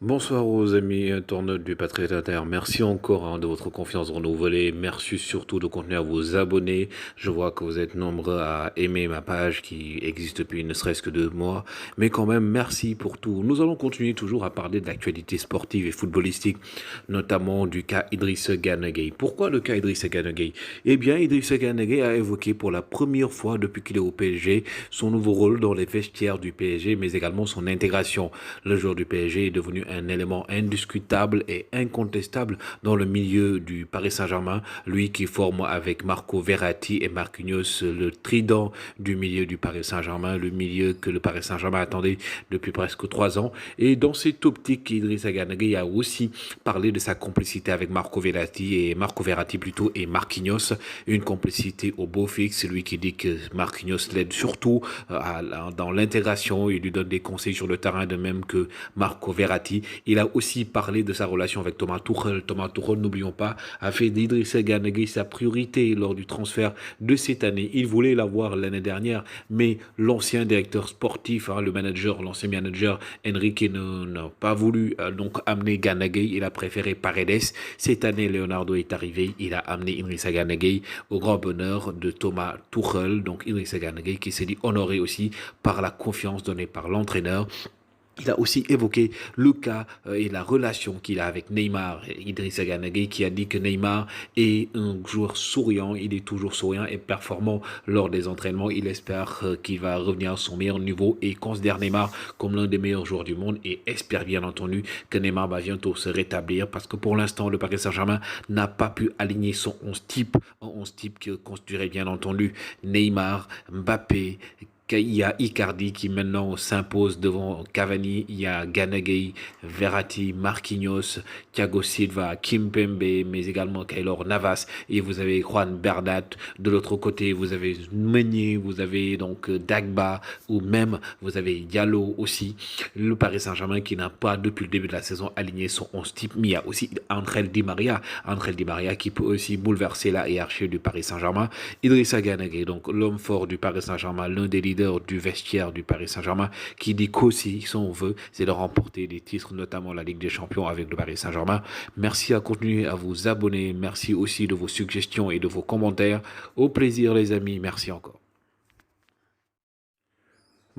Bonsoir aux amis internautes du Patriot Inter. Merci encore de votre confiance renouvelée. Merci surtout de continuer à vous abonner. Je vois que vous êtes nombreux à aimer ma page qui existe depuis ne serait-ce que 2 mois. Mais quand même, merci pour tout. Nous allons continuer toujours à parler de l'actualité sportive et footballistique, notamment du cas Idrissa Gana Gueye. Pourquoi le cas Idrissa Gana Gueye? Eh bien, Idrissa Gana Gueye a évoqué pour la première fois depuis qu'il est au PSG son nouveau rôle dans les vestiaires du PSG, mais également son intégration. Le joueur du PSG est devenu un élément indiscutable et incontestable dans le milieu du Paris Saint-Germain, lui qui forme avec Marco Verratti et Marquinhos le trident du milieu du Paris Saint-Germain, le milieu que le Paris Saint-Germain attendait depuis presque 3 ans. Et dans cette optique, Idrissa Gana Gueye a aussi parlé de sa complicité avec Marco Verratti plutôt et Marquinhos, une complicité au beau fixe, lui qui dit que Marquinhos l'aide surtout dans l'intégration, il lui donne des conseils sur le terrain de même que Marco Verratti. Il a aussi parlé de sa relation avec Thomas Tuchel. Thomas Tuchel, n'oublions pas, a fait d'Idrissa Gana Gueye sa priorité lors du transfert de cette année. Il voulait l'avoir l'année dernière, mais l'ancien directeur sportif, l'ancien manager Enrique n'a pas voulu donc amener Gana Gueye. Il a préféré Paredes. Cette année, Leonardo est arrivé. Il a amené Idrissa Gana Gueye au grand bonheur de Thomas Tuchel. Donc Idrissa Gana Gueye qui s'est dit honoré aussi par la confiance donnée par l'entraîneur. Il a aussi évoqué le cas et la relation qu'il a avec Neymar, Idrissa Gana Gueye, qui a dit que Neymar est un joueur souriant, il est toujours souriant et performant lors des entraînements. Il espère qu'il va revenir à son meilleur niveau et considère Neymar comme l'un des meilleurs joueurs du monde et espère bien entendu que Neymar va bientôt se rétablir parce que pour l'instant, le Paris Saint-Germain n'a pas pu aligner son 11 type, un 11 type qui constituerait bien entendu Neymar, Mbappé, il y a Icardi qui maintenant s'impose devant Cavani, il y a Gana Gueye, Verratti, Marquinhos, Thiago Silva, Kimpembe, mais également Keylor Navas, et vous avez Juan Bernat. De l'autre côté, vous avez Meunier, vous avez donc Dagba, ou même vous avez Diallo aussi. Le Paris Saint-Germain qui n'a pas depuis le début de la saison aligné son 11 type, mais il y a aussi Angel Di Maria qui peut aussi bouleverser la hiérarchie du Paris Saint-Germain. Idrissa Gana Gueye, donc l'homme fort du Paris Saint-Germain, l'un des leaders du vestiaire du Paris Saint-Germain, qui dit qu'aussi son vœu, c'est de remporter des titres, notamment la Ligue des Champions avec le Paris Saint-Germain. Merci à continuer à vous abonner. Merci aussi de vos suggestions et de vos commentaires. Au plaisir les amis. Merci encore.